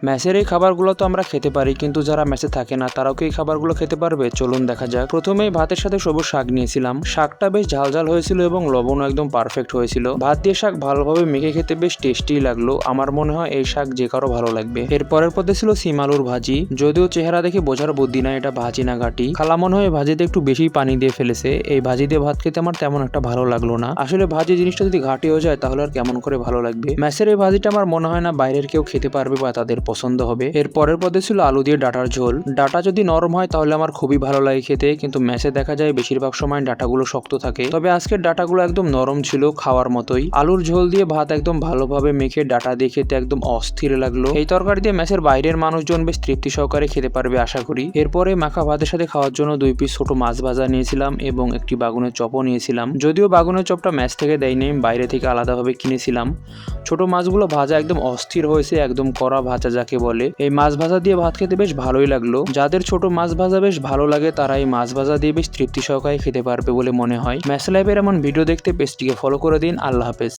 মেসের এই খাবারগুলো তো আমরা খেতে পারি, কিন্তু যারা মেসে থাকে না তারাও কি এই খাবারগুলো খেতে পারবে? চলুন দেখা যাক। প্রথমেই ভাতের সাথে সবুজ শাক নিয়েছিলাম। শাকটা বেশ ঝাল হয়েছিল এবং লবণও একদম পারফেক্ট হয়েছিল। ভাত দিয়ে শাক ভালোভাবে মেখে খেতে বেশ টেস্টি লাগলো। আমার মনে হয় এই শাক যে কারো ভালো লাগবে। এরপরের পদে ছিল সিম আলুর ভাজি। যদিও চেহারা দেখে বোঝার বুদ্ধি না এটা ভাজি না ঘাটি। খালা মনে হয় ভাজিতে একটু বেশি পানি দিয়ে ফেলেছে। এই ভাজি দিয়ে ভাত খেতে আমার তেমন একটা ভালো লাগলো না। আসলে ভাজি জিনিসটা যদি ঘাটি হয়ে যায় তাহলে আর কেমন করে ভালো লাগবে। মেসের এই ভাজিটা আমার মনে হয় না বাইরের কেউ খেতে পারবে বা তাদের পছন্দ হবে। এর পরের পদে ছিল আলু দিয়ে ডাটার ঝোল। ডাটা যদি নরম হয় তাহলে আমার খুবই ভালো লাগে খেতে, কিন্তু মেসে দেখা যায় বেশিরভাগ সময় ডাটাগুলো শক্ত থাকে। তবে আজকের ডাটাগুলো একদম নরম ছিল, খাওয়ার মতোই। আলুর ঝোল দিয়ে ভাত একদম ভালোভাবে মেখে ডাটা দিয়ে খেতে একদম অস্থির লাগলো। এই তরকারি দিয়ে মেসের বাইরের মানুষজন বেশ তৃপ্তি সহকারে খেতে পারবে আশা করি। এরপরে মাখা ভাতের সাথে খাওয়ার জন্য 2 পিস ছোট মাছ ভাজা নিয়েছিলাম এবং একটি বাগুনের চপও নিয়েছিলাম। যদিও বাগুনের চপটা মেস থেকে দেয়নি, বাইরে থেকে আলাদাভাবে কিনেছিলাম। ছোট মাছগুলো ভাজা একদম অস্থির হয়েছে, একদম কড়া ভাজা যাকে বলে। এই মাছ ভাজা দিয়ে ভাত খেতে বেশ ভালোই লাগলো। যাদের ছোট মাছ ভাজা বেশ ভালো লাগে তারা এই মাছ ভাজা দিয়ে বেশ তৃপ্তি সহকারে খেতে পারবে বলে মনে হয়। মেস লাইফের এমন ভিডিও দেখতে পেজটিকে ফলো করে দিন। আল্লাহ হাফেজ।